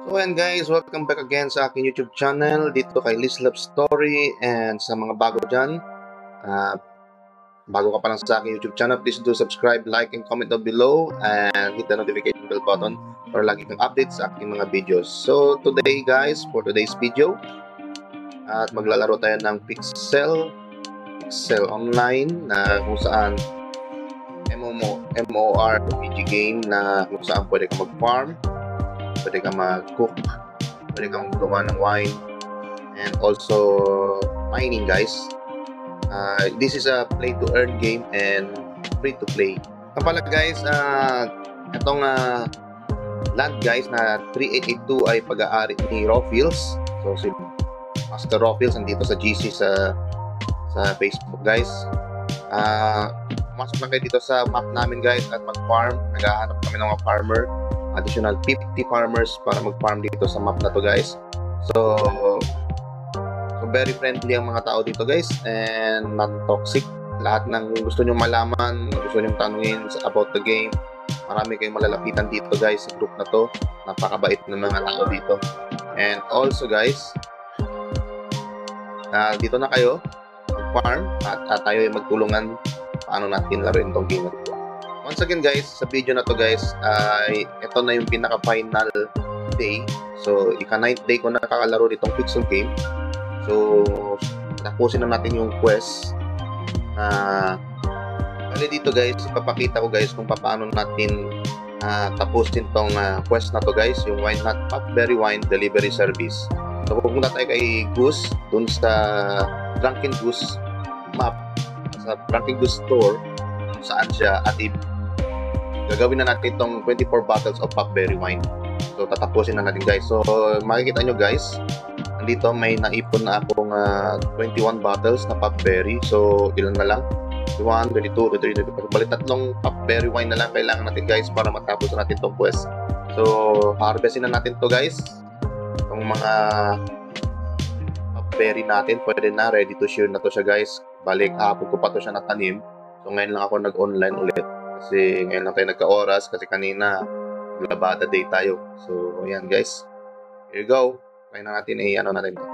So ayan guys, welcome back again sa aking YouTube channel dito kay Liz Love Story. And sa mga bago dyan, bago ka pa lang sa aking YouTube channel, please do subscribe, like, and comment down below and hit the notification bell button para lagi kang update sa aking mga videos. So today guys, for today's video, at maglalaro tayo ng Pixel Online na kung saan MMORPG game na kung saan pwede ka mag-farm, pwede ka mag-cook, pwede kang gumawa ng wine, and also mining guys. This is a play-to-earn game and free-to-play. Kapala guys, itong land guys na 3882 ay pag-aari ni Rawfields. So si Master Rawfields nandito sa GC sa Facebook guys. Masok lang kayo dito sa map namin guys at mag-farm. Naghahanap kami ng mga farmer, additional 50 farmers para mag-farm dito sa map na to guys. So very friendly ang mga tao dito guys and non-toxic. Lahat ng gusto nyo malaman, gusto nyo tanungin about the game, marami kayong malalapitan dito guys sa group na to. Napakabait ng mga tao dito. And also guys, dito na kayo mag-farm at tayo ay magtulungan paano natin laruin tong game na to. Once again guys, sa video na to guys, ito na yung pinaka-final day. So, ika-9th day ko na nakakalaro ditong Pixel game. So, tapusin na natin yung quest. Bali dito guys, ipapakita ko guys kung paano natin tapusin tong quest na to guys, yung Wine Nut Popberry Wine Delivery Service. So, pupunta tayo kay Goose, dun sa Drunken Goose map, sa Drunken Goose store, saan siya, at gagawin na natin itong 24 bottles of Popberry wine. So tatapusin na natin guys. So makikita nyo guys, andito may naipon na akong 21 bottles na Popberry. So ilan na lang? 21, 22, 23, 24. Bali tatlong Popberry wine na lang kailangan natin guys para matapos na natin itong quest. So harvestin na natin to guys. Itong mga Popberry natin, pwede na, ready to share na to siya guys. Balik hapon ko pa to siya natanim. So ngayon lang ako nag-online ulit. Kasi ngayon lang tayo nagka-oras kasi kanina labada day tayo. So ayan guys, here you go. Try na natin ano natin to.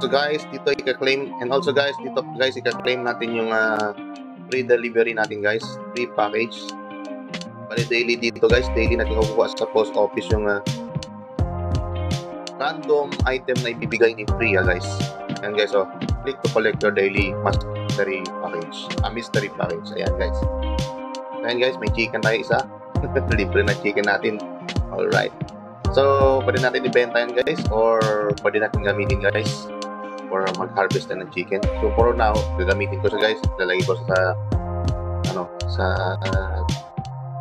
So guys, dito i-claim, and also guys, dito guys i-claim natin yung free delivery natin guys, free package. Bali daily dito guys, daily natin kukuha sa post office yung random item na ibibigay ni free guys. Ayan guys, so click to collect your daily mystery package. Mystery package, ayan guys. Ayan guys, may chicken tayo isa. Libre na chicken natin. Alright. So, pwede natin ibenta yan guys, or pwede natin gamitin guys for mag-harvest na ng chicken. So, for now, gagamitin ko siya guys. Lalagay ko sa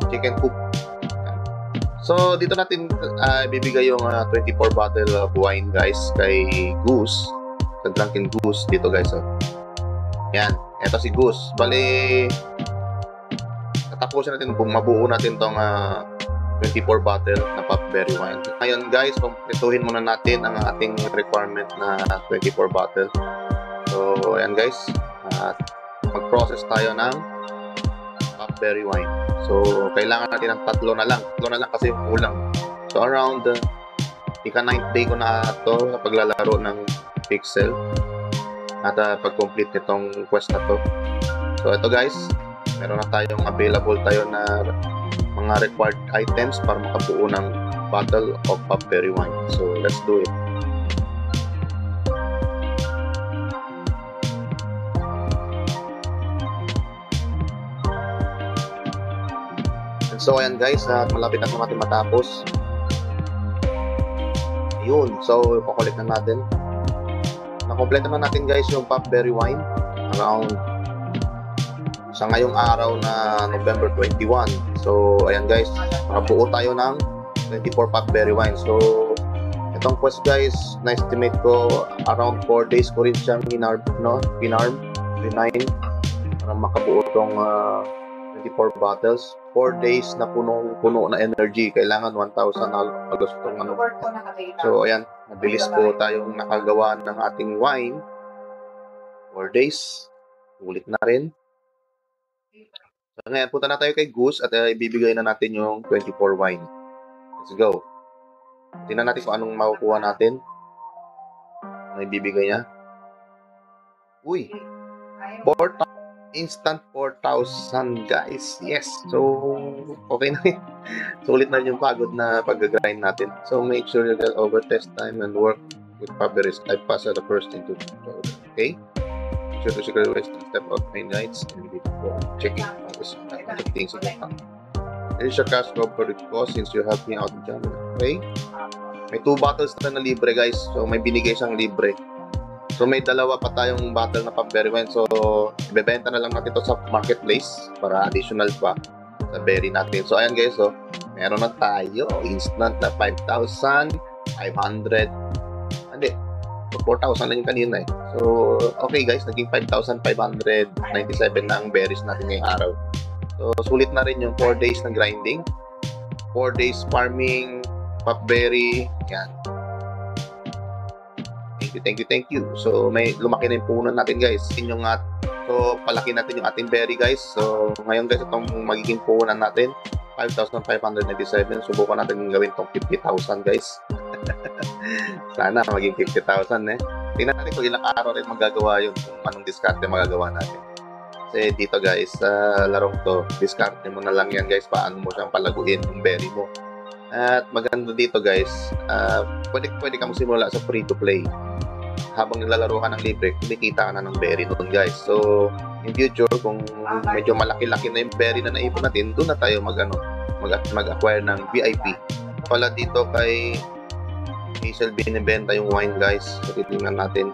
chicken coop. So dito natin bibigay yung 24 bottle of wine guys kay Goose, sa Drunken Goose dito guys. Yan, eto si Goose. Bali tatapusin natin kung mabuo natin tong 24 bottle na Popberry wine. Ngayon guys, kumpletuhin muna natin ang ating requirement na 24 bottle. So ayan guys, mag-process tayo ng Popberry wine. So kailangan natin ng tatlo na lang kasi yung kulang. So around ika-9th day ko na ito sa paglalaro ng Pixel at pag-complete nitong quest na to. So ito guys, meron na tayong available tayo na mga required items para makabuo ng bottle of Popberry wine. So let's do it. So ayan guys, malapit na natin matapos. Yun, so pakulit na natin. Nakompleto na natin guys yung Popberry wine around sa ngayong araw na November 21. So ayan guys, makabuo tayo ng 24 Popberry wine. So itong quest guys, na-estimate ko around 4 days ko rin siyang pinarm, renine para makabuo itong 24 bottles. 4 days na puno na energy. Kailangan 1,000 halos itong ano. So ayan, Mabilis po tayong nakagawa ng ating wine. 4 days. Ulit na rin. So, ngayon, punta na tayo kay Goose at ibibigay na natin yung 24 wine. Let's go. Tingnan natin kung anong makukuha natin. Ano ibibigay niya. Uy! Instant 4,000 guys. Yes. So, okay na yun. Sulit na yung pagod na pag-grind natin. So, make sure you get over test time and work with Fabrice. I pass the first into okay? Make sure to secure waste and step out main lights and be checking things in the top. There is your cash flow for the cost since you helped me out in January. Okay? May 2 bottles na libre guys. So, may binigay siyang libre. So, may dalawa pa tayong bottle na Pop-Berry wine. So, ibebenta na lang natin ito sa marketplace para additional pa sa berry natin. So, ayan guys. So, meron na tayo. Instant na 5,500. Hindi. So, 4,000 na yung kanina eh. So, okay guys. Naging 5,597 na ang berries natin ngayong araw. So, sulit na rin yung 4 days na grinding. 4 days farming, Pop-Berry. Yan. Thank you. So, may lumaki na yung puno natin guys. So, palaki natin yung ating berry guys. So, ngayon guys, itong magiging punan natin, 5,597. Subukan natin gawin itong 50,000 guys. Sana maging 50,000 eh. Tingnan natin kung ilang araw rin magagawa yun, kung anong diskarte magagawa natin. Kasi dito guys, sa larong to, diskarte mo na lang yan guys, paano mo siyang palaguin yung berry mo. At maganda dito guys, pwede kang simula sa free to play. Habang nilalaro ka ng libre, kumikita ka na ng berry doon guys. So, in future, kung medyo malaki-laki na yung berry na naipon natin, doon na tayo mag-acquire ng VIP. Pala dito kay Hazel binibenta yung wine guys. So, titingnan natin.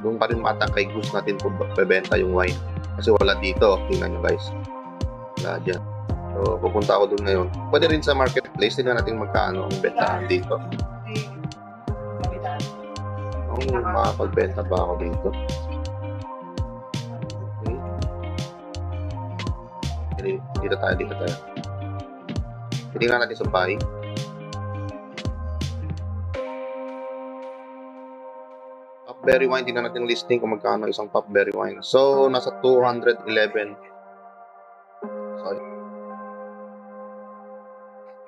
Doon pa rin mata kay Goose natin kung bebenta yung wine. Kasi wala dito. Tingnan nyo guys. Wala dyan. So, pupunta ako doon ngayon. Pwede rin sa marketplace. Tingnan natin magkano ang bentahan dito. Makapagbenta ba ako dito? Okay. Dito tayo. Tingnan natin sa buy. Pop-Berry wine. Tingnan natin listing kung magkano isang Pop-Berry wine. So, nasa 211. Sorry.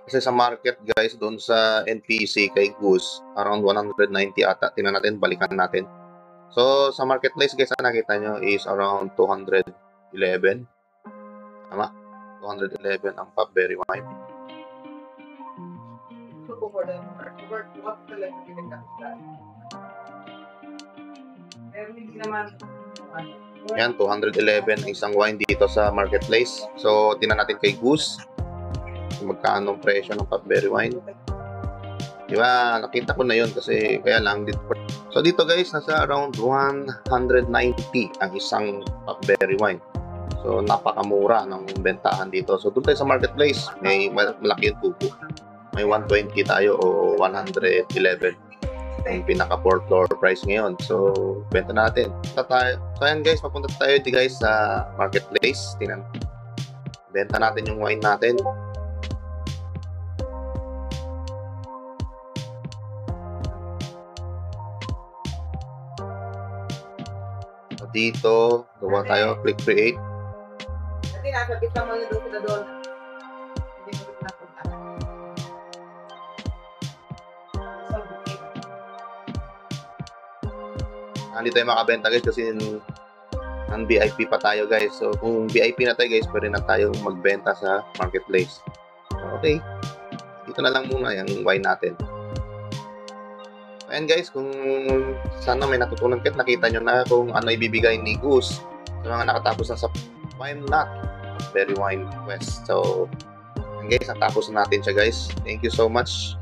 Kasi sa market guys, doon sa NPC kay Goose, around 190 ata. Tingnan natin, balikan natin. So, sa marketplace guys, nakita nyo is around 211. Tama? 211 ang Pop-Berry wine. Yan, 211 isang wine dito sa marketplace. So, tingnan natin kay Goose kung magkano ang presyo ng Pop-Berry wine. Diba, nakita ko na yun kasi kaya lang dito. So, dito guys, nasa around 190 ang isang Pop-Berry wine. So, napakamura ng bentahan dito. So, doon tayo sa marketplace, may malaki yung tubo. May 120 tayo o 111 yung pinaka 4th floor price ngayon. So, benta natin. So, ayan guys, papunta tayo guys sa marketplace. Tingnan. Benta natin yung wine natin. So, dito, gawa tayo. Click create. Kasi nasa kita mo yung doon. Hindi mo napunta. Hindi tayo makabenta guys kasi ng VIP pa tayo guys. So kung VIP na tayo guys, pwede na tayo magbenta sa marketplace. Okay, dito na lang muna yung wine natin. Ayan guys, kung sana may natutunan kayo, nakita nyo na kung ano ibibigay ni Goose sa mga nakatapos na sa Wine Nut Berry Wine Quest. So guys, natapos na natin siya guys. Thank you so much.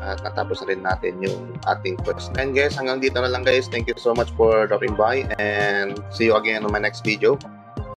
At natapos na rin natin yung ating quest. And guys, hanggang dito na lang guys. Thank you so much for dropping by and see you again on my next video.